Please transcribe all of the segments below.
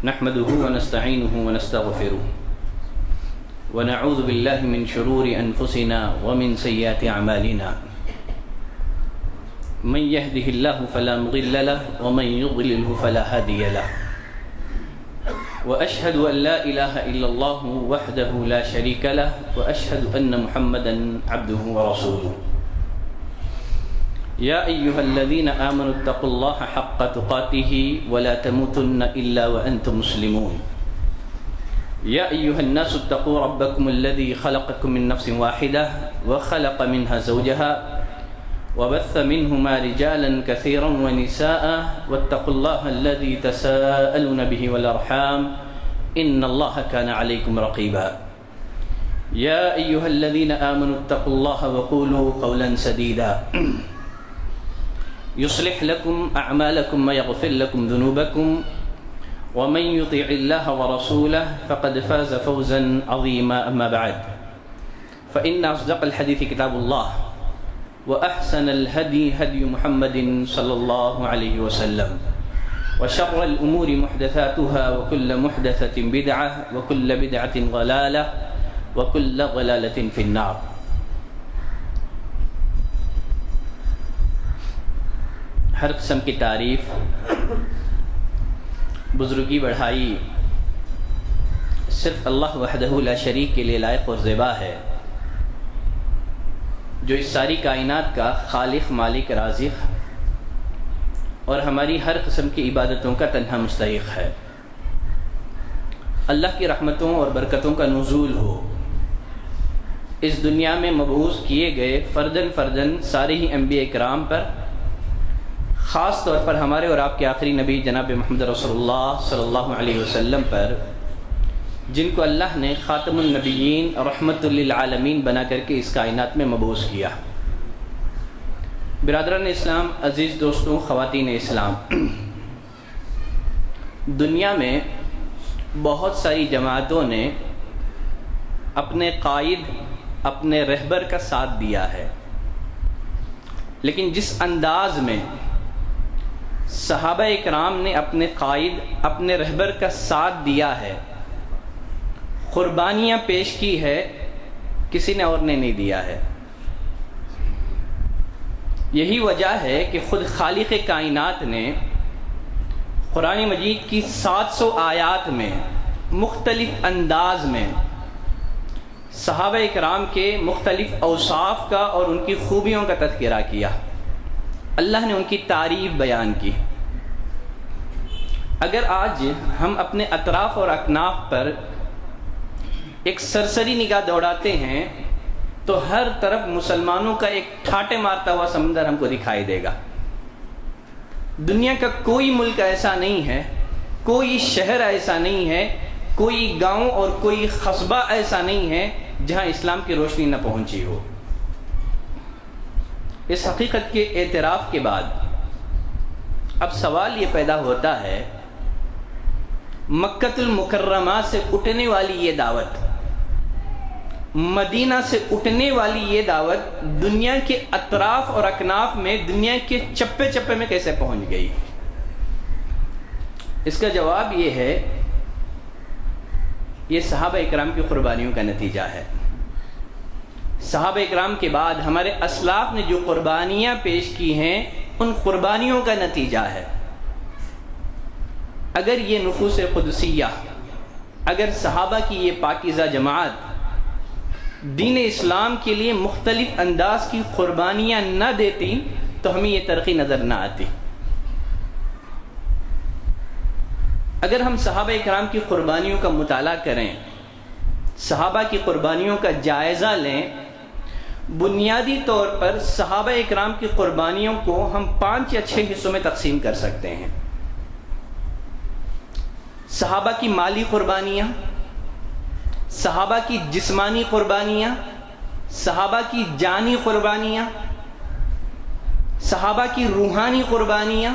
نحمده ونستعينه ونستغفره ونعوذ بالله من شرور أنفسنا ومن سيئات أعمالنا من يهده الله فلا مضل له ومن يضلله فلا هادي له وأشهد أن لا إله إلا الله وحده لا شريك له وأشهد أن محمدا عبده ورسوله يا أيها الذين آمنوا اتقوا الله حق تقاته ولا تموتن إلا وأنتم مسلمون يا أيها الناس اتقوا ربكم الذي خلقكم من نفس واحدة وخلق منها زوجها وبث منهما رجالا كثيرا ونساء واتقوا الله الذي تساءلون به والأرحام إن الله كان عليكم رقيبا يا أيها الذين آمنوا اتقوا الله وقولوا قولا سديدا يصلح لكم أعمالكم ويغفر لكم ذنوبكم ومن يطع الله ورسوله فقد فاز فوزا عظيما أما بعد فإن أصدق الحديث كتاب الله وأحسن الهدي هدي محمد صلى الله عليه وسلم وشر الأمور محدثاتها وكل محدثة بدعة وكل بدعة ضلالة وكل ضلالة في النار. ہر قسم کی تعریف بزرگی بڑھائی صرف اللہ وحدہ لا شریک کے لیے لائق اور زیبا ہے، جو اس ساری کائنات کا خالق مالک رازق اور ہماری ہر قسم کی عبادتوں کا تنہا مستحق ہے۔ اللہ کی رحمتوں اور برکتوں کا نزول ہو اس دنیا میں مبعوث کیے گئے فرداً سارے ہی انبیاء کرام پر، خاص طور پر ہمارے اور آپ کے آخری نبی جناب محمد رسول اللہ صلی اللہ علیہ وسلم پر، جن کو اللہ نے خاتم النبیین رحمت للعالمین بنا کر کے اس کائنات میں مبعوث کیا۔ برادران اسلام، عزیز دوستوں، خواتین اسلام، دنیا میں بہت ساری جماعتوں نے اپنے قائد، اپنے رہبر کا ساتھ دیا ہے، لیکن جس انداز میں صحابہ اکرام نے اپنے قائد، اپنے رہبر کا ساتھ دیا ہے، قربانیاں پیش کی ہے، کسی نے اور نے نہیں دیا ہے۔ یہی وجہ ہے کہ خود خالق کائنات نے قرآن مجید کی 700 آیات میں مختلف انداز میں صحابہ اکرام کے مختلف اوصاف کا اور ان کی خوبیوں کا تذکرہ کیا۔ اللہ نے ان کی تعریف بیان کی۔ اگر آج ہم اپنے اطراف اور اکناف پر ایک سرسری نگاہ دوڑاتے ہیں تو ہر طرف مسلمانوں کا ایک ٹھاٹے مارتا ہوا سمندر ہم کو دکھائی دے گا۔ دنیا کا کوئی ملک ایسا نہیں ہے، کوئی شہر ایسا نہیں ہے، کوئی گاؤں اور کوئی قصبہ ایسا نہیں ہے جہاں اسلام کی روشنی نہ پہنچی ہو۔ اس حقیقت کے اعتراف کے بعد اب سوال یہ پیدا ہوتا ہے، مکۃ المکرمہ سے اٹھنے والی یہ دعوت، مدینہ سے اٹھنے والی یہ دعوت دنیا کے اطراف اور اکناف میں، دنیا کے چپے چپے میں کیسے پہنچ گئی؟ اس کا جواب یہ ہے، یہ صحابہ اکرام کی قربانیوں کا نتیجہ ہے۔ صحابہ اکرام کے بعد ہمارے اسلاف نے جو قربانیاں پیش کی ہیں، ان قربانیوں کا نتیجہ ہے۔ اگر یہ نفوس قدسیہ، اگر صحابہ کی یہ پاکیزہ جماعت دین اسلام کے لیے مختلف انداز کی قربانیاں نہ دیتی تو ہمیں یہ ترقی نظر نہ آتی۔ اگر ہم صحابہ اکرام کی قربانیوں کا مطالعہ کریں، صحابہ کی قربانیوں کا جائزہ لیں، بنیادی طور پر صحابہ اکرام کی قربانیوں کو ہم 5 یا 6 حصوں میں تقسیم کر سکتے ہیں۔ صحابہ کی مالی قربانیاں، صحابہ کی جسمانی قربانیاں، صحابہ کی جانی قربانیاں، صحابہ کی روحانی قربانیاں،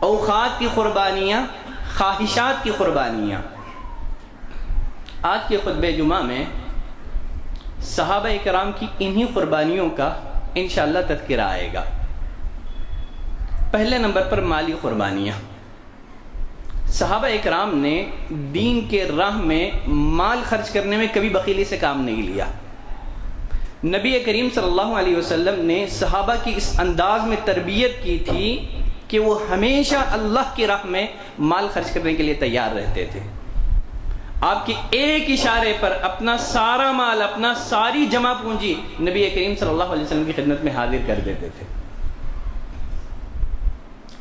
اوقات کی قربانیاں، خواہشات کی قربانیاں۔ آج کے خطبہ جمعہ میں صحابہ اکرام کی انہی قربانیوں کا انشاءاللہ تذکرہ آئے گا۔ پہلے نمبر پر مالی قربانیاں۔ صحابہ اکرام نے دین کے راہ میں مال خرچ کرنے میں کبھی بخیلی سے کام نہیں لیا. نبی کریم صلی اللہ علیہ وسلم نے صحابہ کی اس انداز میں تربیت کی تھی کہ وہ ہمیشہ اللہ کی راہ میں مال خرچ کرنے کے لیے تیار رہتے تھے. آپ کے ایک اشارے پر اپنا سارا مال، اپنا ساری جمع پونجی نبی کریم صلی اللہ علیہ وسلم کی خدمت میں حاضر کر دیتے تھے.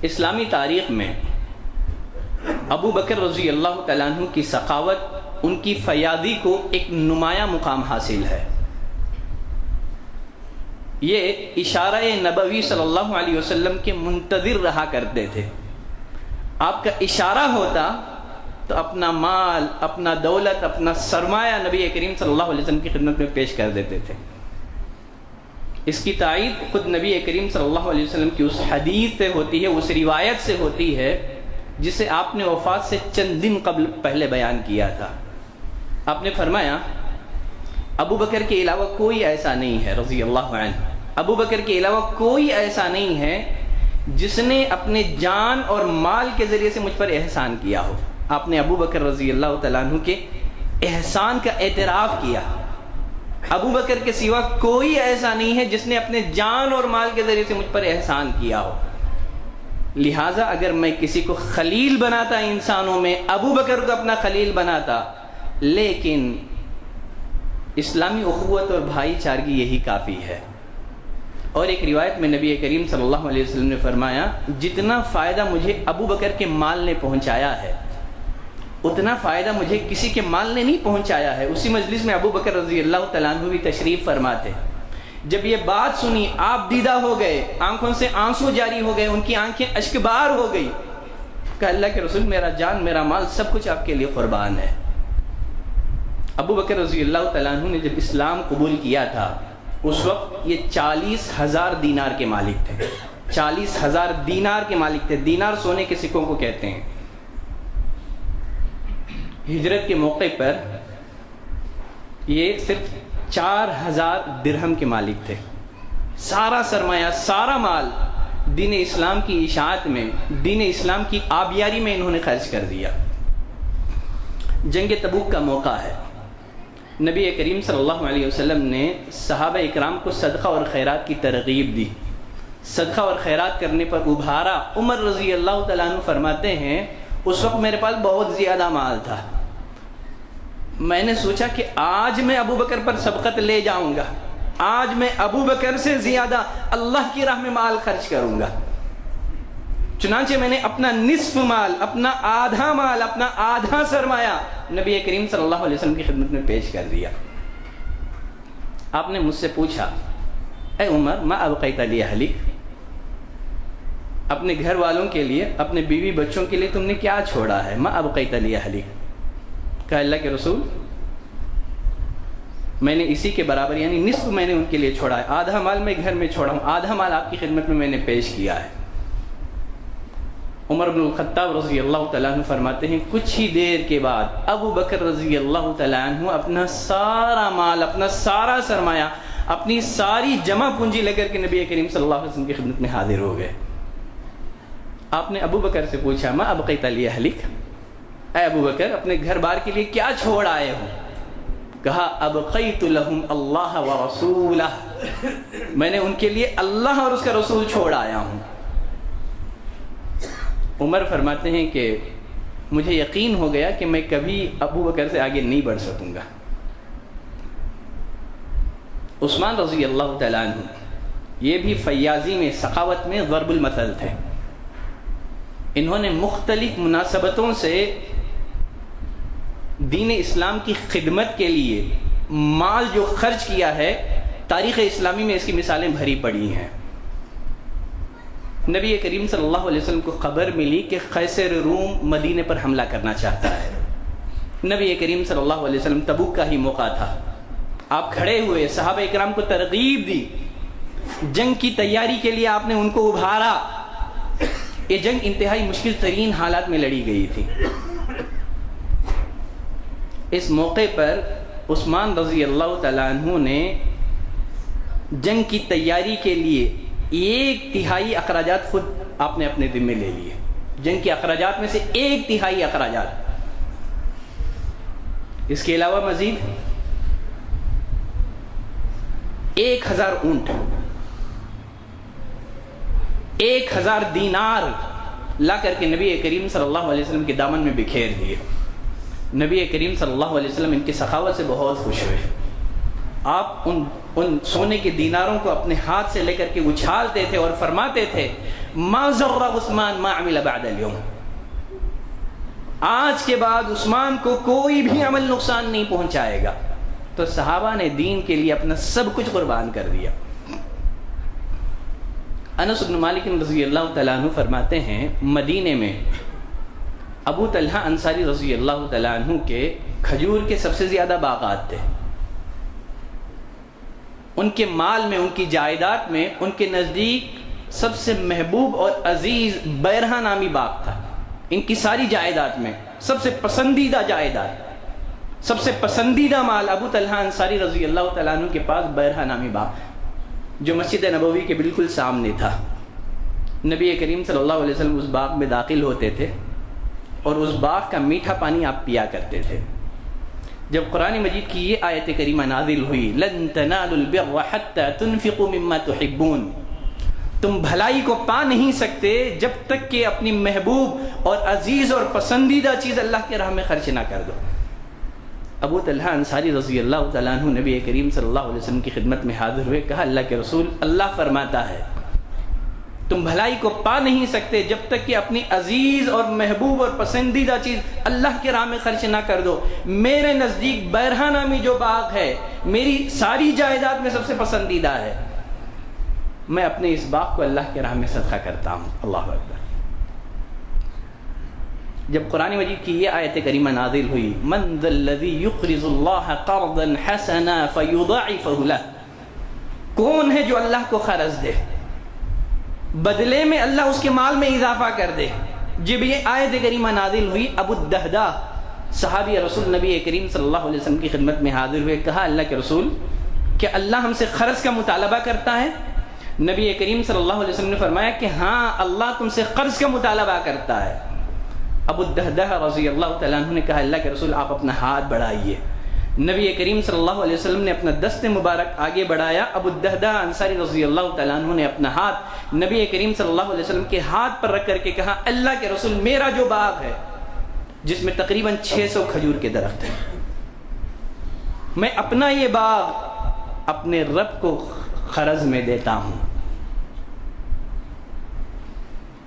اسلامی تاریخ میں ابو بکر رضی اللہ تعالیٰ عنہ کی سخاوت، ان کی فیاضی کو ایک نمایاں مقام حاصل ہے. یہ اشارہ نبوی صلی اللہ علیہ وسلم کے منتظر رہا کرتے تھے. آپ کا اشارہ ہوتا تو اپنا مال، اپنا دولت، اپنا سرمایہ نبی کریم صلی اللہ علیہ وسلم کی خدمت میں پیش کر دیتے تھے. اس کی تائید خود نبی کریم صلی اللہ علیہ وسلم کی اس حدیث سے ہوتی ہے، اس روایت سے ہوتی ہے جسے آپ نے وفات سے چند دن قبل پہلے بیان کیا تھا. آپ نے فرمایا ابو بکر کے علاوہ کوئی ایسا نہیں ہے رضی اللہ عنہ، ابو بکر کے علاوہ کوئی ایسا نہیں ہے جس نے اپنے جان اور مال کے ذریعے سے مجھ پر احسان کیا ہو. آپ نے ابو بکر رضی اللہ تعالیٰ عنہ کے احسان کا اعتراف کیا. ابو بکر کے سوا کوئی ایسا نہیں ہے جس نے اپنے جان اور مال کے ذریعے سے مجھ پر احسان کیا ہو. لہٰذا اگر میں کسی کو خلیل بناتا انسانوں میں، ابو بکر کو اپنا خلیل بناتا. لیکن اسلامی اخوت اور بھائی چارگی یہی کافی ہے. اور ایک روایت میں نبی کریم صلی اللہ علیہ وسلم نے فرمایا جتنا فائدہ مجھے ابو بکر کے مال نے پہنچایا ہے اتنا فائدہ مجھے کسی کے مال نے نہیں پہنچایا ہے. اسی مجلس میں ابو بکر رضی اللہ تعالیٰ عنہ بھی تشریف فرماتے. جب یہ بات سنی آپ دیدہ ہو گئے، آنکھوں سے آنسو جاری ہو گئے، ان کی آنکھیں اشکبار ہو گئی. کہ اللہ کے رسول، میرا جان، میرا مال، سب کچھ آپ کے لیے قربان ہے. ابو بکر رضی اللہ تعالیٰ عنہ نے جب اسلام قبول کیا تھا اس وقت یہ 40,000 دینار کے مالک تھے. 40,000 دینار کے مالک تھے. دینار سونے کے سکوں کو کہتے ہیں. ہجرت کے موقع پر یہ صرف 4,000 درہم کے مالک تھے. سارا سرمایہ، سارا مال دین اسلام کی اشاعت میں، دین اسلام کی آبیاری میں انہوں نے خرچ کر دیا. جنگ تبوک کا موقع ہے. نبی کریم صلی اللہ علیہ وسلم نے صحابہ اکرام کو صدقہ اور خیرات کی ترغیب دی. صدقہ اور خیرات کرنے پر ابھارا. عمر رضی اللہ تعالیٰ عنہ فرماتے ہیں اس وقت میرے پاس بہت زیادہ مال تھا. میں نے سوچا کہ آج میں ابو بکر پر سبقت لے جاؤں گا، آج میں ابو بکر سے زیادہ اللہ کی راہ میں مال خرچ کروں گا. چنانچہ میں نے اپنا نصف مال، اپنا آدھا مال، اپنا آدھا سرمایہ نبی کریم صلی اللہ علیہ وسلم کی خدمت میں پیش کر دیا. آپ نے مجھ سے پوچھا اے عمر ما ابقیت لی اہلک، اپنے گھر والوں کے لیے، اپنے بیوی بچوں کے لیے تم نے کیا چھوڑا ہے؟ ما ابقیت لی اہلک. کہا اللہ کے رسول میں نے اسی کے برابر یعنی نصف میں نے ان کے لیے چھوڑا ہے. آدھا مال میں گھر میں چھوڑا ہوں، آدھا مال آپ کی خدمت میں نے پیش کیا ہے. عمر بن الخطاب رضی اللہ تعالیٰ عنہ فرماتے ہیں کچھ ہی دیر کے بعد ابو بکر رضی اللہ تعالیٰ عنہ اپنا سارا مال، اپنا سارا سرمایہ، اپنی ساری جمع پونجی لے کر کے نبی کریم صلی اللہ علیہ وسلم کی خدمت میں حاضر ہو گئے. آپ نے ابو بکر سے پوچھا ما ابقیت لی اہلک، اے ابو بکر اپنے گھر بار کے لیے کیا چھوڑ آئے ہو؟ کہا ابقیت لہم اللہ ورسولہ، میں نے ان کے لیے اللہ اور اس کا رسول چھوڑ آیا ہوں. عمر فرماتے ہیں کہ مجھے یقین ہو گیا کہ میں کبھی ابو بکر سے آگے نہیں بڑھ سکوں گا. عثمان رضی اللہ تعالیٰ عنہ یہ بھی فیاضی میں، سخاوت میں ضرب المثل تھے. انہوں نے مختلف مناسبتوں سے دین اسلام کی خدمت کے لیے مال جو خرچ کیا ہے، تاریخ اسلامی میں اس کی مثالیں بھری پڑی ہیں. نبی کریم صلی اللہ علیہ وسلم کو خبر ملی کہ قیصر روم مدینے پر حملہ کرنا چاہتا ہے. نبی کریم صلی اللہ علیہ وسلم تبوک کا ہی موقع تھا. آپ کھڑے ہوئے، صحابہ اکرام کو ترغیب دی، جنگ کی تیاری کے لیے آپ نے ان کو ابھارا. یہ جنگ انتہائی مشکل ترین حالات میں لڑی گئی تھی. اس موقع پر عثمان رضی اللہ تعالیٰ عنہ نے جنگ کی تیاری کے لیے 1/3 اخراجات خود آپ نے اپنے ذمہ لے لیے. جنگ کے اخراجات میں سے 1/3 اخراجات. اس کے علاوہ مزید 1000 اونٹ، 1000 دینار لا کر کے نبی کریم صلی اللہ علیہ وسلم کے دامن میں بکھیر دیے. نبی کریم صلی اللہ علیہ وسلم ان کی سخاوت سے بہت خوش ہوئے. آپ ان سونے کے دیناروں کو اپنے ہاتھ سے لے کر کے اچھالتے تھے اور فرماتے تھے ما ضر عثمان ما عمل بعد اليوم، آج کے بعد عثمان کو کوئی بھی عمل نقصان نہیں پہنچائے گا. تو صحابہ نے دین کے لیے اپنا سب کچھ قربان کر دیا. انس بن مالک رضی اللہ تعالیٰ عنہ فرماتے ہیں مدینے میں ابو طلحہ انصاری رضی اللہ تعالیٰ عنہ کے کھجور کے سب سے زیادہ باغات تھے. ان کے مال میں، ان کی جائیداد میں، ان کے نزدیک سب سے محبوب اور عزیز بیرہا نامی باغ تھا. ان کی ساری جائیداد میں سب سے پسندیدہ جائیداد، سب سے پسندیدہ مال ابو طلحہ انصاری رضی اللہ تعالیٰ عنہ کے پاس بیرہا نامی باغ، جو مسجد نبوی کے بالکل سامنے تھا. نبی کریم صلی اللہ علیہ وسلم اس باغ میں داخل ہوتے تھے اور اس باغ کا میٹھا پانی آپ پیا کرتے تھے. جب قرآن مجید کی یہ آیت کریمہ نازل ہوئی لن تنالوا البر حتى تنفقوا مما تحبون، تم بھلائی کو پا نہیں سکتے جب تک کہ اپنی محبوب اور عزیز اور پسندیدہ چیز اللہ کے راہ میں خرچ نہ کر دو. ابو طلحہ انصاری رضی اللہ تعالیٰ عنہ نبی کریم صلی اللہ علیہ وسلم کی خدمت میں حاضر ہوئے. کہا اللہ کے رسول، اللہ فرماتا ہے تم بھلائی کو پا نہیں سکتے جب تک کہ اپنی عزیز اور محبوب اور پسندیدہ چیز اللہ کے راہ میں خرچ نہ کر دو. میرے نزدیک بیرہا نامی جو باغ ہے میری ساری جائیداد میں سب سے پسندیدہ ہے، میں اپنے اس باغ کو اللہ کے راہ میں صدقہ کرتا ہوں. اللہ اکبر. جب قرآن مجید کی یہ آیت کریمہ نازل ہوئی من ذا الذی یقرض اللہ قرضا حسنا فیضاعفہ لہ، کون ہے جو اللہ کو قرض دے بدلے میں اللہ اس کے مال میں اضافہ کر دے. جب یہ آیت کریمہ نازل ہوئی ابو الدہداء صحابی رسول نبی کریم صلی اللہ علیہ وسلم کی خدمت میں حاضر ہوئے. کہا اللہ کے رسول، کہ اللہ ہم سے قرض کا مطالبہ کرتا ہے؟ نبی کریم صلی اللہ علیہ وسلم نے فرمایا کہ ہاں، اللہ تم سے قرض کا مطالبہ کرتا ہے. ابو الدہداء رضی اللہ تعالیٰ عنہ نے کہا اللہ کے رسول آپ اپنا ہاتھ بڑھائیے. نبی کریم صلی اللہ علیہ وسلم نے اپنا دست مبارک آگے بڑھایا. ابو الدہداء انصاری رضی اللہ تعالیٰ عنہ نے اپنا ہاتھ نبی کریم صلی اللہ علیہ وسلم کے ہاتھ پر رکھ کر کے کہا اللہ کے رسول، میرا جو باغ ہے جس میں تقریباً 600 کھجور کے درخت ہیں، میں اپنا یہ باغ اپنے رب کو قرض میں دیتا ہوں.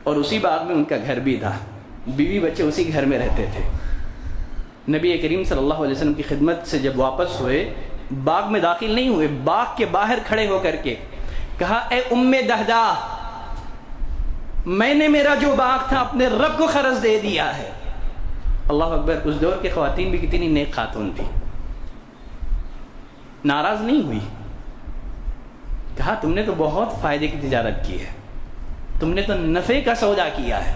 اور اسی باغ میں ان کا گھر بھی تھا، بیوی بچے اسی گھر میں رہتے تھے. نبی کریم صلی اللہ علیہ وسلم کی خدمت سے جب واپس ہوئے باغ میں داخل نہیں ہوئے، باغ کے باہر کھڑے ہو کر کے کہا اے ام دہداء، میں نے میرا جو باغ تھا اپنے رب کو قرض دے دیا ہے. اللہ اکبر. اس دور کے خواتین بھی کتنی نیک خاتون تھی، ناراض نہیں ہوئی. کہا تم نے تو بہت فائدے کی تجارت کی ہے، تم نے تو نفع کا سودا کیا ہے.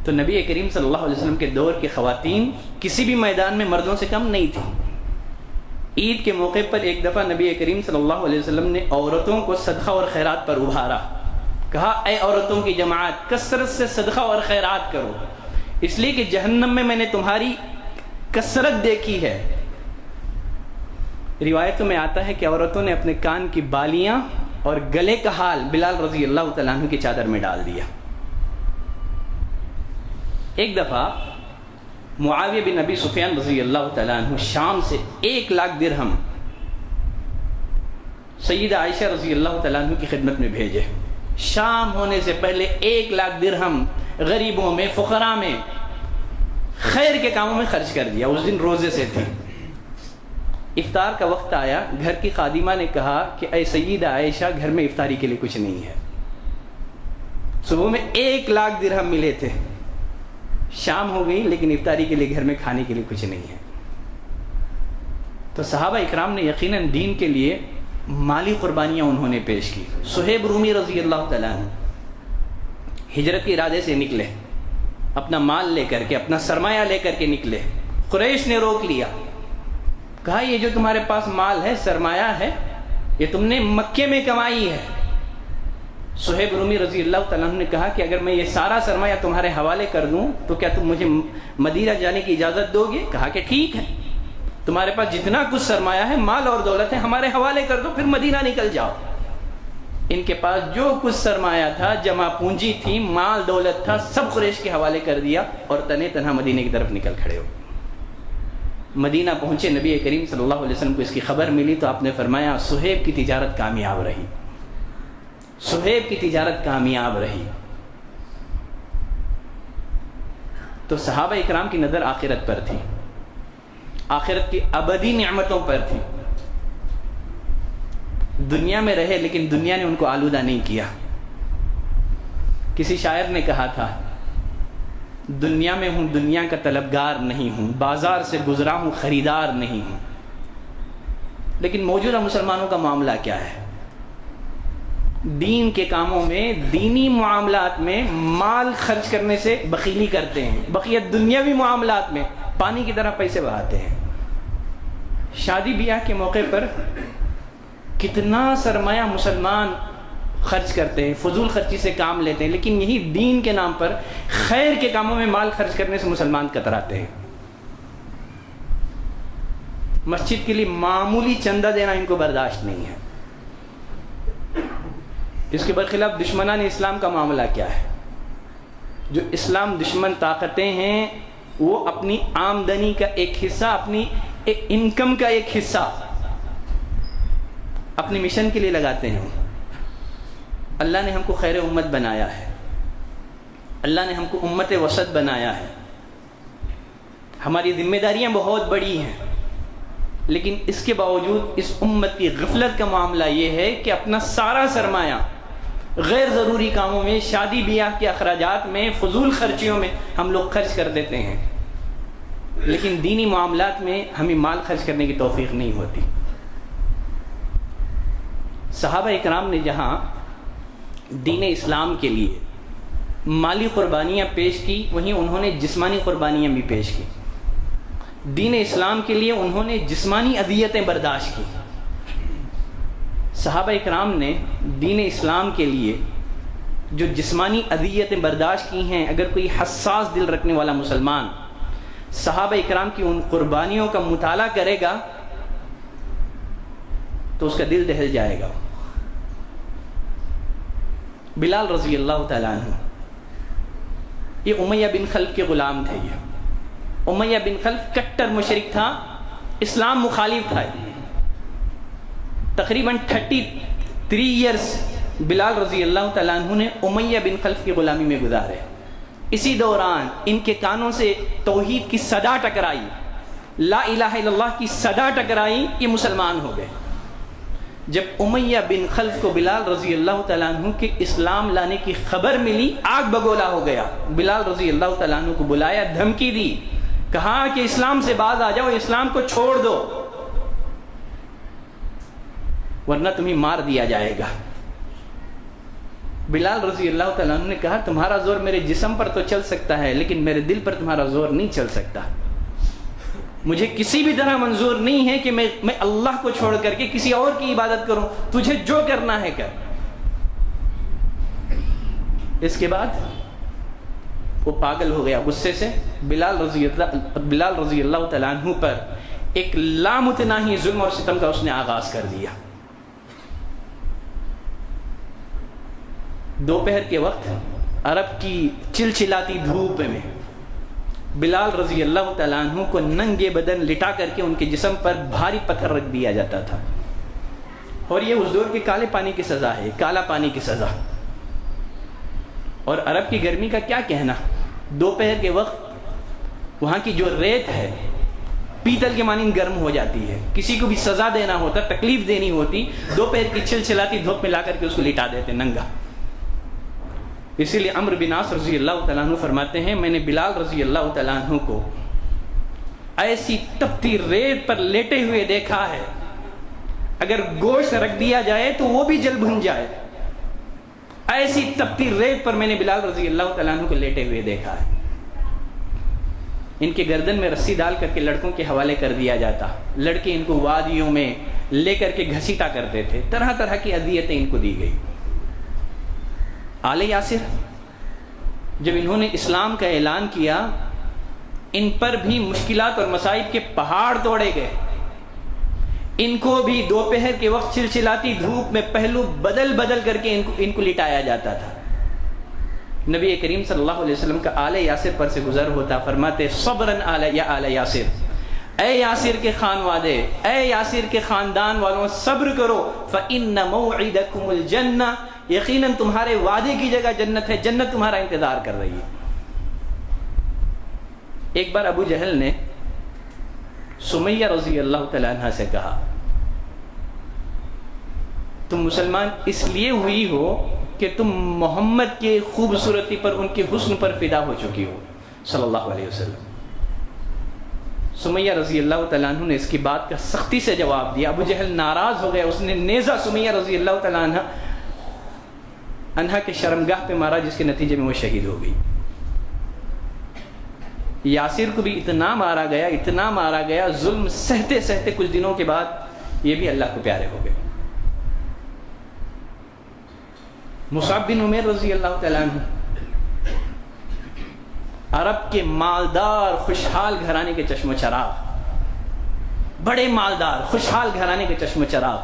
تو نبی کریم صلی اللہ علیہ وسلم کے دور کی خواتین کسی بھی میدان میں مردوں سے کم نہیں تھی. عید کے موقع پر ایک دفعہ نبی کریم صلی اللہ علیہ وسلم نے عورتوں کو صدقہ اور خیرات پر ابھارا. کہا اے عورتوں کی جماعت، کثرت سے صدقہ اور خیرات کرو، اس لیے کہ جہنم میں نے تمہاری کثرت دیکھی ہے. روایتوں میں آتا ہے کہ عورتوں نے اپنے کان کی بالیاں اور گلے کا حال بلال رضی اللہ تعالیٰ عنہ کی چادر میں ڈال دیا. ایک دفعہ معاویہ بن ابی سفیان رضی اللہ تعالیٰ عنہ شام سے 1,00,000 درہم سیدہ عائشہ رضی اللہ تعالیٰ عنہ کی خدمت میں بھیجے. شام ہونے سے پہلے 1,00,000 درہم غریبوں میں، فقراء میں، خیر کے کاموں میں خرچ کر دیا. اس دن روزے سے تھی. افطار کا وقت آیا، گھر کی خادمہ نے کہا کہ اے سیدہ عائشہ، گھر میں افطاری کے لیے کچھ نہیں ہے. صبح میں 1,00,000 درہم ملے تھے، شام ہو گئی لیکن افطاری کے لیے گھر میں کھانے کے لیے کچھ نہیں ہے. تو صحابہ اکرام نے یقیناً دین کے لیے مالی قربانیاں انہوں نے پیش کی. صہیب رومی رضی اللہ تعالیٰ عنہ ہجرت کے ارادے سے نکلے، اپنا مال لے کر کے، اپنا سرمایہ لے کر کے نکلے. قریش نے روک لیا، کہا یہ جو تمہارے پاس مال ہے، سرمایہ ہے، یہ تم نے مکے میں کمائی ہے، صہیب رومی رضی اللہ تعالیٰ عنہ نے کہا کہ اگر میں یہ سارا سرمایہ تمہارے حوالے کر دوں تو کیا تم مجھے مدینہ جانے کی اجازت دو گے؟ کہا کہ ٹھیک ہے، تمہارے پاس جتنا کچھ سرمایہ ہے، مال اور دولت ہے، ہمارے حوالے کر دو، پھر مدینہ نکل جاؤ۔ ان کے پاس جو کچھ سرمایہ تھا، جمع پونجی تھی، مال دولت تھا، سب قریش کے حوالے کر دیا اور تنے تنہا مدینہ کی طرف نکل کھڑے ہو۔ مدینہ پہنچے، نبی کریم صلی اللہ علیہ وسلم کو اس کی خبر ملی تو آپ نے فرمایا صہیب کی تجارت کامیاب رہی، صہیب کی تجارت کامیاب رہی۔ تو صحابہ اکرام کی نظر آخرت پر تھی، آخرت کی ابدی نعمتوں پر تھی۔ دنیا میں رہے لیکن دنیا نے ان کو آلودہ نہیں کیا۔ کسی شاعر نے کہا تھا، دنیا میں ہوں دنیا کا طلبگار نہیں ہوں، بازار سے گزرا ہوں خریدار نہیں ہوں۔ لیکن موجودہ مسلمانوں کا معاملہ کیا ہے؟ دین کے کاموں میں، دینی معاملات میں مال خرچ کرنے سے بخیلی کرتے ہیں، بقیہ دنیاوی معاملات میں پانی کی طرح پیسے بہاتے ہیں۔ شادی بیاہ کے موقع پر کتنا سرمایہ مسلمان خرچ کرتے ہیں، فضول خرچی سے کام لیتے ہیں، لیکن یہی دین کے نام پر خیر کے کاموں میں مال خرچ کرنے سے مسلمان کتراتے ہیں۔ مسجد کے لیے معمولی چندہ دینا ان کو برداشت نہیں ہے۔ اس کے برخلاف دشمنان اسلام کا معاملہ کیا ہے؟ جو اسلام دشمن طاقتیں ہیں وہ اپنی آمدنی کا ایک حصہ، اپنی انکم کا ایک حصہ اپنے مشن کے لیے لگاتے ہیں۔ اللہ نے ہم کو خیر امت بنایا ہے، اللہ نے ہم کو امت وسط بنایا ہے، ہماری ذمہ داریاں بہت بڑی ہیں، لیکن اس کے باوجود اس امت کی غفلت کا معاملہ یہ ہے کہ اپنا سارا سرمایہ غیر ضروری کاموں میں، شادی بیاہ کے اخراجات میں، فضول خرچیوں میں ہم لوگ خرچ کر دیتے ہیں، لیکن دینی معاملات میں ہمیں مال خرچ کرنے کی توفیق نہیں ہوتی۔ صحابہ اکرام نے جہاں دین اسلام کے لیے مالی قربانیاں پیش کی، وہیں انہوں نے جسمانی قربانیاں بھی پیش کی۔ دین اسلام کے لیے انہوں نے جسمانی اذیتیں برداشت کی۔ صحابہ اکرام نے دین اسلام کے لیے جو جسمانی اذیتیں برداشت کی ہیں، اگر کوئی حساس دل رکھنے والا مسلمان صحابہ اکرام کی ان قربانیوں کا مطالعہ کرے گا تو اس کا دل دہل جائے گا۔ بلال رضی اللہ تعالیٰ عنہ، یہ امیہ بن خلف کے غلام تھے۔ یہ امیہ بن خلف کٹر مشرک تھا، اسلام مخالف تھا۔ تقریباً 33 ایئرز بلال رضی اللہ تعالیٰ عنہ نے امیہ بن خلف کی غلامی میں گزارے۔ اسی دوران ان کے کانوں سے توحید کی صدا ٹکرائی، لا الہ الا اللہ کی صدا ٹکرائی، یہ مسلمان ہو گئے۔ جب امیہ بن خلف کو بلال رضی اللہ تعالیٰ عنہ کے اسلام لانے کی خبر ملی، آگ بگولا ہو گیا۔ بلال رضی اللہ تعالیٰ عنہ کو بلایا، دھمکی دی، کہا کہ اسلام سے باز آ جاؤ، اسلام کو چھوڑ دو ورنہ تمہیں مار دیا جائے گا۔ بلال رضی اللہ تعالیٰ عنہ نے کہا، تمہارا زور میرے جسم پر تو چل سکتا ہے لیکن میرے دل پر تمہارا زور نہیں چل سکتا۔ مجھے کسی بھی طرح منظور نہیں ہے کہ میں اللہ کو چھوڑ کر کے کسی اور کی عبادت کروں، تجھے جو کرنا ہے کر۔ اس کے بعد وہ پاگل ہو گیا غصے سے۔ بلال رضی اللہ تعالیٰ عنہ پر ایک لامتناہی ظلم اور ستم کا اس نے آغاز کر دیا۔ دوپہر کے وقت عرب کی چلچلاتی دھوپ میں بلال رضی اللہ تعالیٰ عنہ کو ننگے بدن لٹا کر کے ان کے جسم پر بھاری پتھر رکھ دیا جاتا تھا، اور یہ اس دور کے کالے پانی کی سزا ہے، کالا پانی کی سزا۔ اور عرب کی گرمی کا کیا کہنا، دوپہر کے وقت وہاں کی جو ریت ہے پیتل کے مانند گرم ہو جاتی ہے۔ کسی کو بھی سزا دینا ہوتا، تکلیف دینی ہوتی، دوپہر کی چلچلاتی دھوپ میں لا کر کے اس کو لٹا دیتے ننگا۔ اسی لیے عمرو بن عاص رضی اللہ تعالیٰ عنہ فرماتے ہیں، میں نے بلال رضی اللہ تعالیٰ عنہ کو ایسی تپتی ریت پر لیٹے ہوئے دیکھا ہے، اگر گوشت رکھ دیا جائے تو وہ بھی جل بھن جائے، ایسی تپتی ریت پر میں نے بلال رضی اللہ تعالیٰ عنہ کو لیٹے ہوئے دیکھا ہے۔ ان کے گردن میں رسی ڈال کر کے لڑکوں کے حوالے کر دیا جاتا، لڑکے ان کو وادیوں میں لے کر کے گھسیٹا کرتے تھے، طرح طرح کی اذیتیں ان کو دی گئی۔ آل یاسر جب انہوں نے اسلام کا اعلان کیا، ان پر بھی مشکلات اور مصائب کے پہاڑ توڑے گئے. ان کو بھی دوپہر کے وقت چلچلاتی دھوپ میں پہلو بدل بدل کر کے ان کو لٹایا جاتا تھا. نبی کریم صلی اللہ علیہ وسلم کا آل یاسر پر سے گزر ہوتا، فرماتے صبراً آل یاسر، اے یاسر کے خانوادے، اے یاسر کے خاندان والوں، صبر کرو، فإن موعدکم الجنہ، یقیناً تمہارے وعدے کی جگہ جنت ہے، جنت تمہارا انتظار کر رہی ہے. ایک بار ابو جہل نے سمیہ رضی اللہ تعالیٰ عنہ سے کہا، تم مسلمان اس لیے ہوئی ہو کہ تم محمد کے خوبصورتی پر، ان کے حسن پر فدا ہو چکی ہو صلی اللہ علیہ وسلم. سمیہ رضی اللہ تعالیٰ عنہ نے اس کی بات کا سختی سے جواب دیا. ابو جہل ناراض ہو گیا، اس نے نیزہ سمیہ رضی اللہ تعالیٰ عنہ کے شرمگاہ پہ مارا، جس کے نتیجے میں وہ شہید ہو گئی. یاسر کو بھی اتنا مارا گیا، اتنا مارا گیا، ظلم سہتے سہتے کچھ دنوں کے بعد یہ بھی اللہ کو پیارے ہو گئے. مصعب بن عمیر رضی اللہ تعالیٰ عنہ عرب کے مالدار خوشحال گھرانے کے چشم و چراغ، بڑے مالدار خوشحال گھرانے کے چشم و چراغ.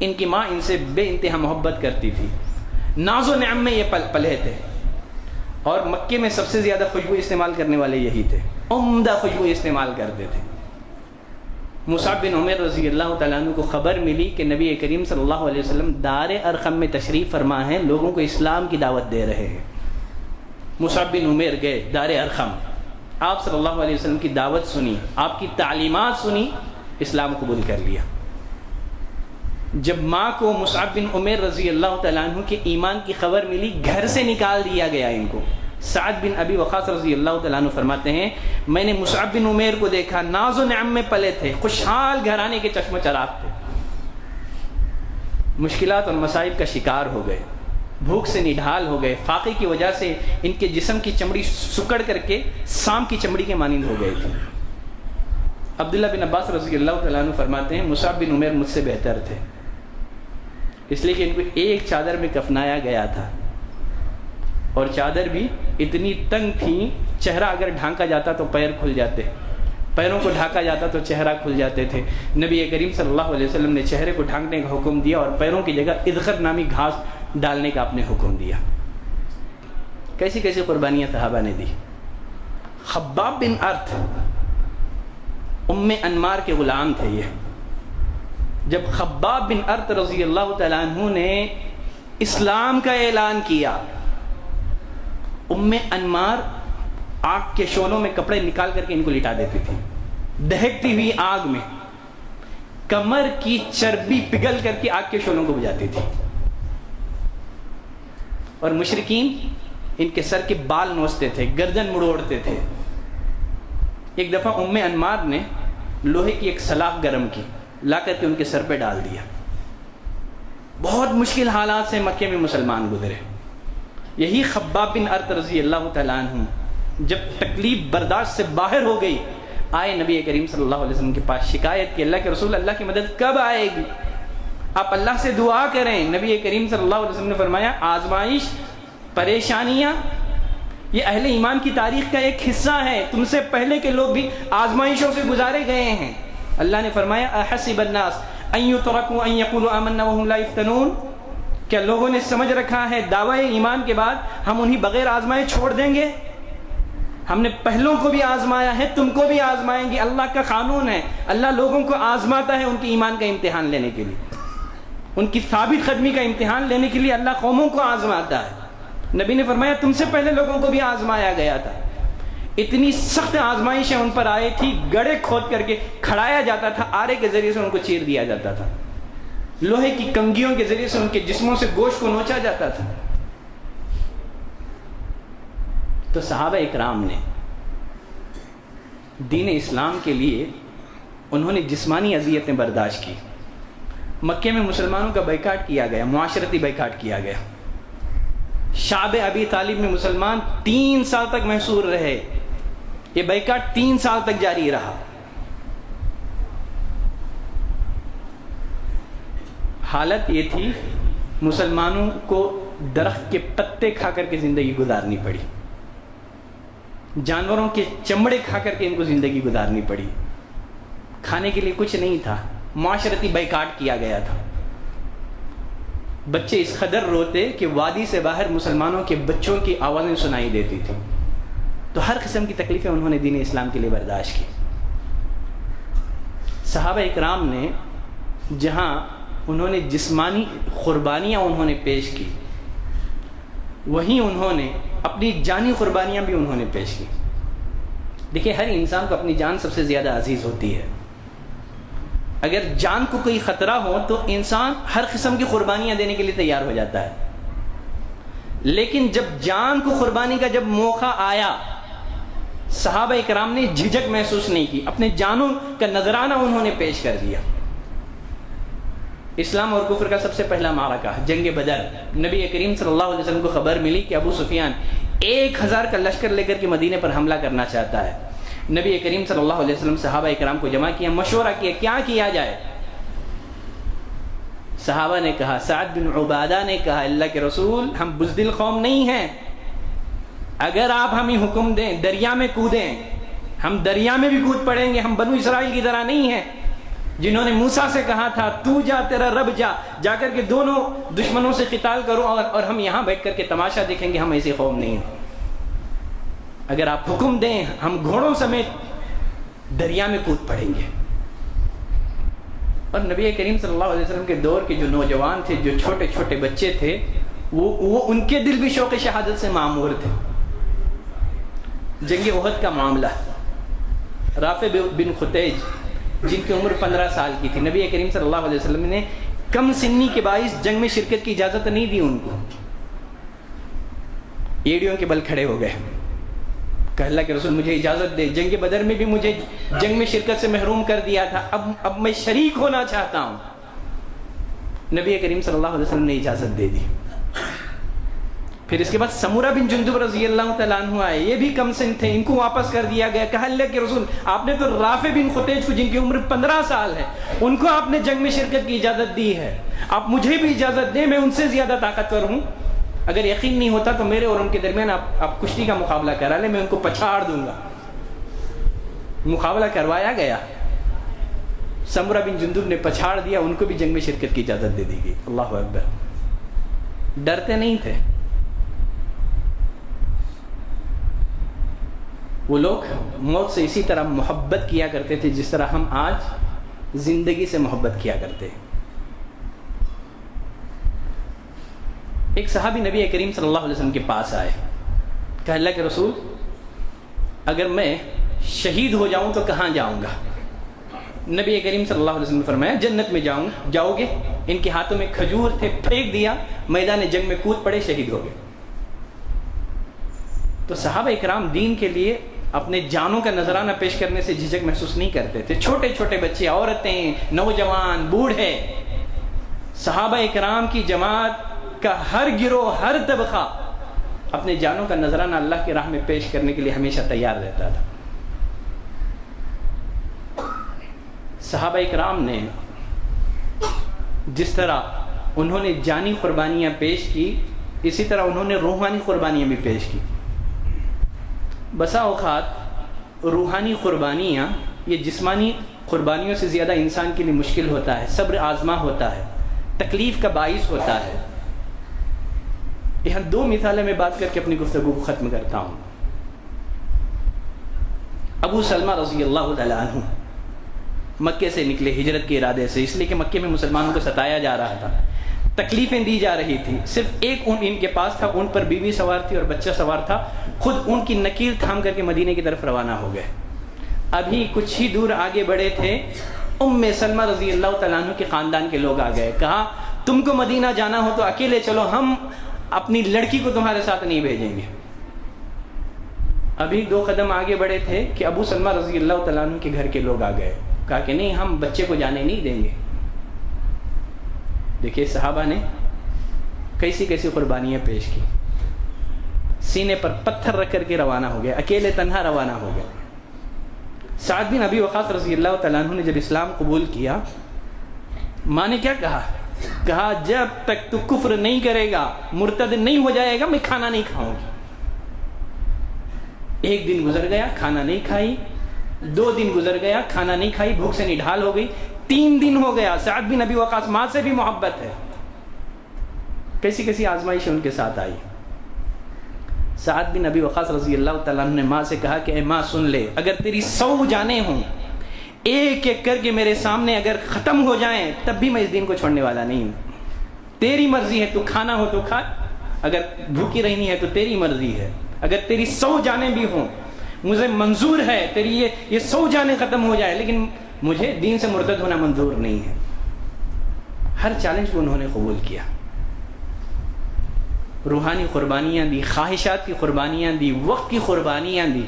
ان کی ماں ان سے بے انتہا محبت کرتی تھی، ناز و نعم میں یہ پلے تھے، اور مکے میں سب سے زیادہ خوشبو استعمال کرنے والے یہی تھے، عمدہ خوشبو استعمال کرتے تھے. مصعب بن عمیر رضی اللہ تعالیٰ عنہ کو خبر ملی کہ نبی کریم صلی اللہ علیہ وسلم دار ارقم میں تشریف فرما ہیں، لوگوں کو اسلام کی دعوت دے رہے ہیں. مصعب بن عمیر گئے دار ارقم، آپ صلی اللہ علیہ وسلم کی دعوت سنی، آپ کی تعلیمات سنی، اسلام قبول کر لیا. جب ماں کو مصعب بن عمیر رضی اللہ تعالیٰ عنہ کے ایمان کی خبر ملی، گھر سے نکال دیا گیا ان کو. سعد بن ابی وقاص رضی اللہ تعالیٰ عنہ فرماتے ہیں، میں نے مصعب بن عمیر کو دیکھا، ناز و نعم میں پلے تھے، خوشحال گھرانے کے چشم و چراغ تھے، مشکلات اور مصائب کا شکار ہو گئے، بھوک سے نڈھال ہو گئے، فاقے کی وجہ سے ان کے جسم کی چمڑی سکڑ کر کے سام کی چمڑی کے مانند ہو گئی تھی. عبداللہ بن عباس رضی اللہ تعالیٰ عنہ فرماتے ہیں، مصعب بن عمیر مجھ سے بہتر تھے، اس لیے کہ ان کو ایک چادر میں کفنایا گیا تھا، اور چادر بھی اتنی تنگ تھی، چہرہ اگر ڈھانکا جاتا تو پیر کھل جاتے، پیروں کو ڈھانکا جاتا تو چہرہ کھل جاتے تھے. نبی کریم صلی اللہ علیہ وسلم نے چہرے کو ڈھانکنے کا حکم دیا اور پیروں کی جگہ ادخر نامی گھاس ڈالنے کا آپ نے حکم دیا. کیسی کیسی قربانیاں صحابہ نے دی. خباب بن ارت ام انمار کے غلام تھے. یہ جب خباب بن ارت رضی اللہ تعالیٰ عنہ نے اسلام کا اعلان کیا، ام انمار آگ کے شعلوں میں کپڑے نکال کر کے ان کو لٹا دیتی تھی، دہکتی ہوئی آگ میں کمر کی چربی پگھل کر کے آگ کے شعلوں کو بجھاتی تھی، اور مشرکین ان کے سر کے بال نوچتے تھے، گردن مڑوڑتے تھے. ایک دفعہ ام انمار نے لوہے کی ایک سلاخ گرم کی، لا کر کے ان کے سر پہ ڈال دیا. بہت مشکل حالات سے مکے میں مسلمان گزرے. یہی خباب بن ارت رضی اللہ تعالیٰ عنہ جب تکلیف برداشت سے باہر ہو گئی، آئے نبی کریم صلی اللہ علیہ وسلم کے پاس، شکایت کی، اللہ کے رسول، اللہ کی مدد کب آئے گی؟ آپ اللہ سے دعا کریں. نبی کریم صلی اللہ علیہ وسلم نے فرمایا، آزمائش، پریشانیاں یہ اہل ایمان کی تاریخ کا ایک حصہ ہے، تم سے پہلے کے لوگ بھی آزمائشوں سے گزارے گئے ہیں. اللہ نے فرمایا، احسب الناس ان یترکوا ان یقولوا آمنا وهم لا یفتنون، کیا لوگوں نے سمجھ رکھا ہے دعوی ایمان کے بعد ہم انہیں بغیر آزمائے چھوڑ دیں گے؟ ہم نے پہلوں کو بھی آزمایا ہے، تم کو بھی آزمائیں گے. اللہ کا قانون ہے، اللہ لوگوں کو آزماتا ہے ان کے ایمان کا امتحان لینے کے لیے، ان کی ثابت قدمی کا امتحان لینے کے لیے اللہ قوموں کو آزماتا ہے. نبی نے فرمایا، تم سے پہلے لوگوں کو بھی آزمایا گیا تھا. اتنی سخت آزمائشیں ان پر آئی تھی، گڑھے کھود کر کے کھڑایا جاتا تھا، آرے کے ذریعے سے ان کو چیر دیا جاتا تھا، لوہے کی کنگھیوں کے ذریعے سے ان کے جسموں سے گوشت کو نوچا جاتا تھا. تو صحابہ اکرام نے دین اسلام کے لیے انہوں نے جسمانی اذیتیں برداشت کی. مکے میں مسلمانوں کا بائیکاٹ کیا گیا، معاشرتی بائیکاٹ کیا گیا. شعب ابی طالب میں مسلمان 3 سال تک محصور رہے. یہ بائیکاٹ 3 سال تک جاری رہا. حالت یہ تھی، مسلمانوں کو درخت کے پتے کھا کر کے زندگی گزارنی پڑی، جانوروں کے چمڑے کھا کر کے ان کو زندگی گزارنی پڑی، کھانے کے لیے کچھ نہیں تھا، معاشرتی بائیکاٹ کیا گیا تھا۔ بچے اس قدر روتے کہ وادی سے باہر مسلمانوں کے بچوں کی آوازیں سنائی دیتی تھی۔ تو ہر قسم کی تکلیفیں انہوں نے دین اسلام کے لیے برداشت کی۔ صحابہ اکرام نے جہاں انہوں نے جسمانی قربانیاں انہوں نے پیش کی، وہیں انہوں نے اپنی جانی قربانیاں بھی انہوں نے پیش کی۔ دیکھیں، ہر انسان کو اپنی جان سب سے زیادہ عزیز ہوتی ہے۔ اگر جان کو کوئی خطرہ ہو تو انسان ہر قسم کی قربانیاں دینے کے لیے تیار ہو جاتا ہے، لیکن جب جان کو قربانی کا جب موقع آیا، صحابہ اکرام نے جھجک محسوس نہیں کی، اپنے جانوں کا نذرانہ انہوں نے پیش کر دیا۔ اسلام اور کفر کا سب سے پہلا معرکہ جنگ بدر، نبی کریم صلی اللہ علیہ وسلم کو خبر ملی کہ ابو سفیان 1000 کا لشکر لے کر کے مدینے پر حملہ کرنا چاہتا ہے۔ نبی کریم صلی اللہ علیہ وسلم صحابہ اکرام کو جمع کیا، مشورہ کیا کیا جائے۔ صحابہ نے کہا، سعد بن عبادہ نے کہا، اللہ کے رسول، ہم بزدل قوم نہیں ہیں، اگر آپ ہمیں حکم دیں دریا میں کودیں، ہم دریا میں بھی کود پڑیں گے، ہم بنو اسرائیل کی طرح نہیں ہیں جنہوں نے موسیٰ سے کہا تھا تو جا تیرا رب جا کر کے دونوں دشمنوں سے قتال کرو اور ہم یہاں بیٹھ کر کے تماشا دیکھیں گے، ہم ایسی قوم نہیں ہیں، اگر آپ حکم دیں ہم گھوڑوں سمیت دریا میں کود پڑیں گے۔ اور نبی کریم صلی اللہ علیہ وسلم کے دور کے جو نوجوان تھے، جو چھوٹے چھوٹے بچے تھے، وہ ان کے دل بھی شوق شہادت سے معمور تھے۔ جنگ احد کا معاملہ، رافع بن خدیج جن کی عمر 15 سال کی تھی، نبی کریم صلی اللہ علیہ وسلم نے کم سنی کے باعث جنگ میں شرکت کی اجازت نہیں دی ان کو، ایڑیوں کے بل کھڑے ہو گئے کہ اللہ کے رسول مجھے اجازت دے، جنگ بدر میں بھی مجھے جنگ میں شرکت سے محروم کر دیا تھا، اب میں شریک ہونا چاہتا ہوں۔ نبی کریم صلی اللہ علیہ وسلم نے اجازت دے دی۔ پھر اس کے بعد سمورہ بن جندب رضی اللہ تعالیٰ عنہ آئے، یہ بھی کم سن تھے، ان کو واپس کر دیا گیا، کہا اللہ کے رسول آپ نے تو رافع بن خدیج کو جن کی عمر 15 سال ہے ان کو آپ نے جنگ میں شرکت کی اجازت دی ہے، آپ مجھے بھی اجازت دیں، میں ان سے زیادہ طاقتور ہوں، اگر یقین نہیں ہوتا تو میرے اور ان کے درمیان آپ کشتی کا مقابلہ کرا لیں، میں ان کو پچھاڑ دوں گا۔ مقابلہ کروایا گیا، سمورہ بن جندب نے پچھاڑ دیا، ان کو بھی جنگ میں شرکت کی اجازت دے دی گئی۔ اللہ اکبر، ڈرتے نہیں تھے وہ لوگ، موت سے اسی طرح محبت کیا کرتے تھے جس طرح ہم آج زندگی سے محبت کیا کرتے ہیں۔ ایک صحابی نبی کریم صلی اللہ علیہ وسلم کے پاس آئے، کہ اللہ کے رسول اگر میں شہید ہو جاؤں تو کہاں جاؤں گا؟ نبی کریم صلی اللہ علیہ وسلم نے فرمایا جنت میں جاؤ گے۔ ان کے ہاتھوں میں کھجور تھے، پھینک دیا، میدان جنگ میں کود پڑے، شہید ہو گئے۔ تو صحابہ اکرام دین کے لیے اپنے جانوں کا نذرانہ پیش کرنے سے جھجک محسوس نہیں کرتے تھے، چھوٹے چھوٹے بچے، عورتیں، نوجوان، بوڑھے، صحابہ اکرام کی جماعت کا ہر گروہ، ہر طبقہ اپنے جانوں کا نذرانہ اللہ کی راہ میں پیش کرنے کے لیے ہمیشہ تیار رہتا تھا۔ صحابہ اکرام نے جس طرح انہوں نے جانی قربانیاں پیش کی، اسی طرح انہوں نے روحانی قربانیاں بھی پیش کی۔ بسا اوقات روحانی قربانیاں یہ جسمانی قربانیوں سے زیادہ انسان کے لیے مشکل ہوتا ہے، صبر آزما ہوتا ہے، تکلیف کا باعث ہوتا ہے۔ یہاں 2 مثالیں میں بات کر کے اپنی گفتگو کو ختم کرتا ہوں۔ ابو سلمہ رضی اللہ تعالیٰ عنہ مکے سے نکلے ہجرت کے ارادے سے، اس لیے کہ مکے میں مسلمانوں کو ستایا جا رہا تھا، تکلیفیں دی جا رہی تھی، صرف ایک اونٹ ان کے پاس تھا، اونٹ پر بیوی سوار تھی اور بچہ سوار تھا، خود اونٹ کی نکیل تھام کر کے مدینے کی طرف روانہ ہو گئے۔ ابھی کچھ ہی دور آگے بڑھے تھے، ام سلمہ رضی اللہ تعالیٰ عنہ کے خاندان کے لوگ آ گئے، کہا تم کو مدینہ جانا ہو تو اکیلے چلو، ہم اپنی لڑکی کو تمہارے ساتھ نہیں بھیجیں گے۔ ابھی 2 قدم آگے بڑھے تھے کہ ابو سلمہ رضی اللہ تعالیٰ عنہ کے گھر کے لوگ آ گئے، کہا کہ نہیں، ہم بچے کو جانے نہیں دیں گے۔ دیکھیے صحابہ نے کیسی کیسی قربانیاں پیش کی، سینے پر پتھر رکھ کر کے روانہ ہو گئے، اکیلے تنہا روانہ ہو گئے۔ سعد بن ابی وقاص رضی اللہ تعالیٰ عنہ نے جب اسلام قبول کیا، ماں نے کیا کہا کہا جب تک تو کفر نہیں کرے گا، مرتد نہیں ہو جائے گا، میں کھانا نہیں کھاؤں گی۔ ایک دن گزر گیا، کھانا نہیں کھائی، 2 دن گزر گیا، کھانا نہیں کھائی، بھوک سے نڈھال ہو گئی، 3 دن ہو گیا۔ سعد بن ابی وقاص، ماں سے بھی محبت ہے، کیسی کیسی آزمائشیں ان کے ساتھ آئی۔ سعد بن ابی وقاص رضی اللہ تعالیٰ عنہ نے ماں سے کہا کہ اے ماں سن لے، اگر تیری 100 جانیں ہوں، ایک ایک کر کے میرے سامنے اگر ختم ہو جائیں، تب بھی میں اس دین کو چھوڑنے والا نہیں ہوں۔ تیری مرضی ہے، تو کھانا ہو تو کھا، اگر بھوکی رہنی ہے تو تیری مرضی ہے۔ اگر تیری 100 جانیں بھی ہوں، مجھے منظور ہے تیری یہ 100 جانیں ختم ہو جائے، لیکن مجھے دین سے مرتد ہونا منظور نہیں ہے۔ ہر چیلنج کو انہوں نے قبول کیا، روحانی قربانیاں دی، خواہشات کی قربانیاں دی، وقت کی قربانیاں دی۔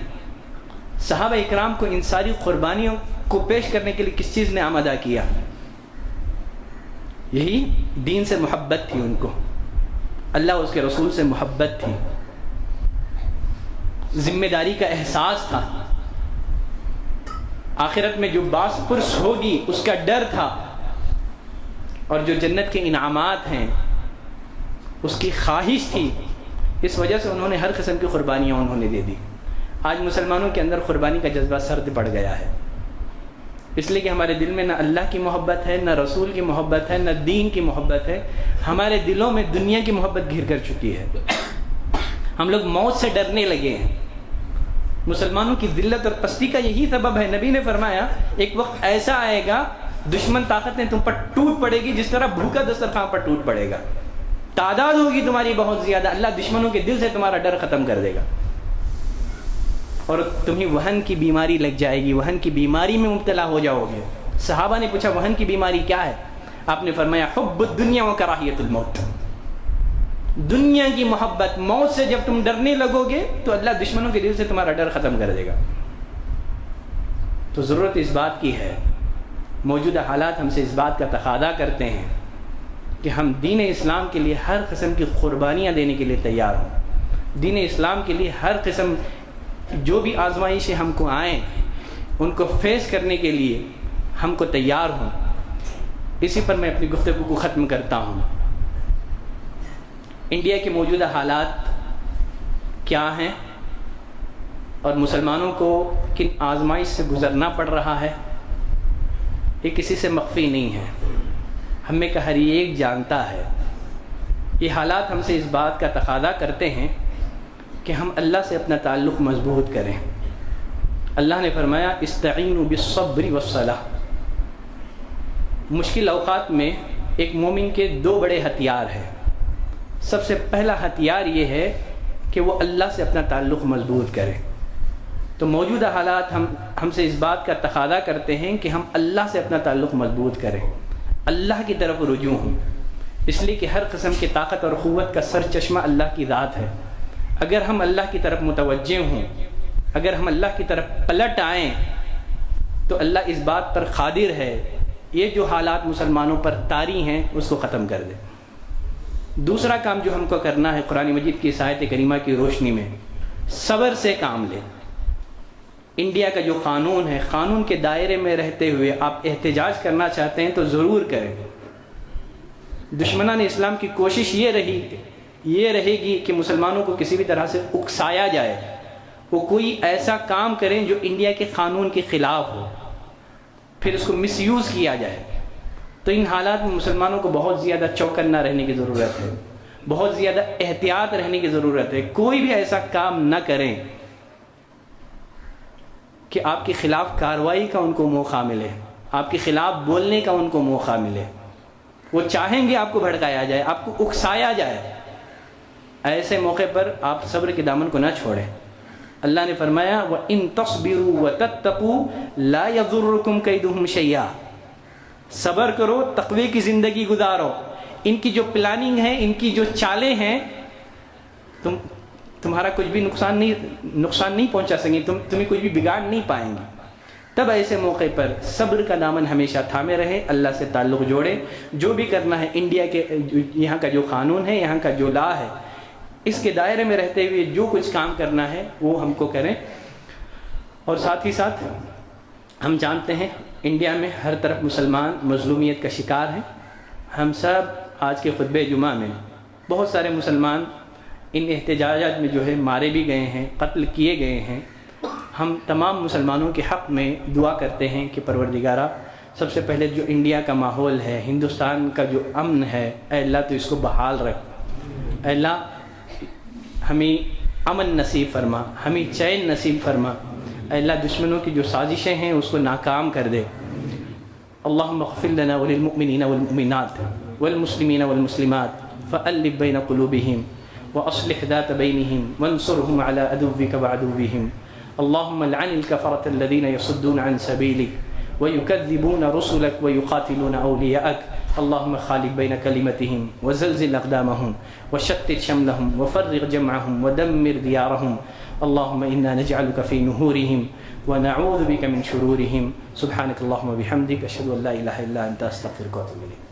صحابہ اکرام کو ان ساری قربانیوں کو پیش کرنے کے لیے کس چیز نے آمادہ کیا؟ یہی دین سے محبت تھی ان کو، اللہ اس کے رسول سے محبت تھی، ذمہ داری کا احساس تھا، آخرت میں جو باس پرس ہوگی اس کا ڈر تھا، اور جو جنت کے انعامات ہیں اس کی خواہش تھی۔ اس وجہ سے انہوں نے ہر قسم کی قربانیاں انہوں نے دے دی۔ آج مسلمانوں کے اندر قربانی کا جذبہ سرد پڑ گیا ہے، اس لیے کہ ہمارے دل میں نہ اللہ کی محبت ہے، نہ رسول کی محبت ہے، نہ دین کی محبت ہے۔ ہمارے دلوں میں دنیا کی محبت گھر کر چکی ہے، ہم لوگ موت سے ڈرنے لگے ہیں۔ مسلمانوں کی ذلت اور پستی کا یہی سبب ہے۔ نبی نے فرمایا ایک وقت ایسا آئے گا دشمن طاقتیں تم پر ٹوٹ پڑے گی جس طرح بھوکا دسترخوان پر ٹوٹ پڑے گا، تعداد ہوگی تمہاری بہت زیادہ، اللہ دشمنوں کے دل سے تمہارا ڈر ختم کر دے گا، اور تمہیں وہن کی بیماری لگ جائے گی، وہن کی بیماری میں مبتلا ہو جاؤ گے۔ صحابہ نے پوچھا وہن کی بیماری کیا ہے؟ آپ نے فرمایا حب الدنیا و کراہیت الموت، دنیا کی محبت، موت سے جب تم ڈرنے لگو گے تو اللہ دشمنوں کے دل سے تمہارا ڈر ختم کر دے گا۔ تو ضرورت اس بات کی ہے، موجودہ حالات ہم سے اس بات کا تقاضا کرتے ہیں کہ ہم دین اسلام کے لیے ہر قسم کی قربانیاں دینے کے لیے تیار ہوں۔ دین اسلام کے لیے ہر قسم جو بھی آزمائشیں ہم کو آئیں ان کو فیس کرنے کے لیے ہم کو تیار ہوں۔ اسی پر میں اپنی گفتگو کو ختم کرتا ہوں۔ انڈیا کے موجودہ حالات کیا ہیں اور مسلمانوں کو کن آزمائش سے گزرنا پڑ رہا ہے، یہ کسی سے مخفی نہیں ہے، ہم میں کا ہر ایک جانتا ہے۔ یہ حالات ہم سے اس بات کا تقاضا کرتے ہیں کہ ہم اللہ سے اپنا تعلق مضبوط کریں۔ اللہ نے فرمایا استعینوا بالصبر والصلاۃ۔ مشکل اوقات میں ایک مومن کے 2 بڑے ہتھیار ہیں۔ سب سے پہلا ہتھیار یہ ہے کہ وہ اللہ سے اپنا تعلق مضبوط کرے۔ تو موجودہ حالات ہم سے اس بات کا تقاضا کرتے ہیں کہ ہم اللہ سے اپنا تعلق مضبوط کریں، اللہ کی طرف رجوع ہوں، اس لیے کہ ہر قسم کی طاقت اور قوت کا سر چشمہ اللہ کی ذات ہے۔ اگر ہم اللہ کی طرف متوجہ ہوں، اگر ہم اللہ کی طرف پلٹ آئیں تو اللہ اس بات پر قادر ہے یہ جو حالات مسلمانوں پر طاری ہیں اس کو ختم کر دے۔ دوسرا کام جو ہم کو کرنا ہے قرآن مجید کی اس آیت کریمہ کی روشنی میں، صبر سے کام لیں۔ انڈیا کا جو قانون ہے، قانون کے دائرے میں رہتے ہوئے آپ احتجاج کرنا چاہتے ہیں تو ضرور کریں۔ دشمنان اسلام کی کوشش یہ رہے گی کہ مسلمانوں کو کسی بھی طرح سے اکسایا جائے، وہ کوئی ایسا کام کریں جو انڈیا کے قانون کے خلاف ہو، پھر اس کو مس یوز کیا جائے۔ تو ان حالات میں مسلمانوں کو بہت زیادہ چوکنا رہنے کی ضرورت ہے، بہت زیادہ احتیاط رہنے کی ضرورت ہے۔ کوئی بھی ایسا کام نہ کریں کہ آپ کے خلاف کارروائی کا ان کو موقع ملے، آپ کے خلاف بولنے کا ان کو موقع ملے۔ وہ چاہیں گے آپ کو بھڑکایا جائے، آپ کو اکسایا جائے، ایسے موقع پر آپ صبر کے دامن کو نہ چھوڑیں۔ اللہ نے فرمایا وَإِن تَصْبِرُوا وَتَتَّقُوا لَا يَضُرُّكُمْ كَيْدُهُمْ شَيْئًا۔ صبر کرو، تقوی کی زندگی گزارو، ان کی جو پلاننگ ہے، ان کی جو چالیں ہیں، تمہارا کچھ بھی نقصان نہیں پہنچا سکیں گے، تمہیں کچھ بھی بگاڑ نہیں پائیں گے۔ تب ایسے موقع پر صبر کا دامن ہمیشہ تھامے رہے، اللہ سے تعلق جوڑے۔ جو بھی کرنا ہے انڈیا کے یہاں کا جو قانون ہے، یہاں کا جو لا ہے، اس کے دائرے میں رہتے ہوئے جو کچھ کام کرنا ہے وہ ہم کو کریں۔ اور ساتھ ہی ساتھ ہم جانتے ہیں انڈیا میں ہر طرف مسلمان مظلومیت کا شکار ہیں، ہم سب آج کے خطبہ جمعہ میں بہت سارے مسلمان ان احتجاجات میں جو ہے مارے بھی گئے ہیں، قتل کیے گئے ہیں. ہم تمام مسلمانوں کے حق میں دعا کرتے ہیں کہ پروردگارہ سب سے پہلے جو انڈیا کا ماحول ہے، ہندوستان کا جو امن ہے، اے اللہ تو اس کو بحال رکھ. اے اللہ ہمیں امن نصیب فرما، ہمیں چین نصیب فرما. اے اللہ دشمنوں کی جو سازشیں ہیں اس کو ناکام کر دے. اللہم اغفر لنا وللمؤمنین والمؤمنات والمسلمین والمسلمات فألف بین قلوبہم وأصلح ذات بینہم وانصرہم علی عدوک وعدوہم. اللہم لعن الکفرة الذین یصدون عن سبیلک ویکذبون رسلک ویقاتلون اولیاءک. اللہم خالف بین کلمتہم وزلزل اقدامہم وشتت شملہم وفرق جمعہم ودمر دیارہم. اللہم انا نجعلک فی نحورہم ونعوذ بک من شرورہم. سبحانک اللہم وبحمدک اشہد ان لا الہ الا انت استغفرک واتوب الیک.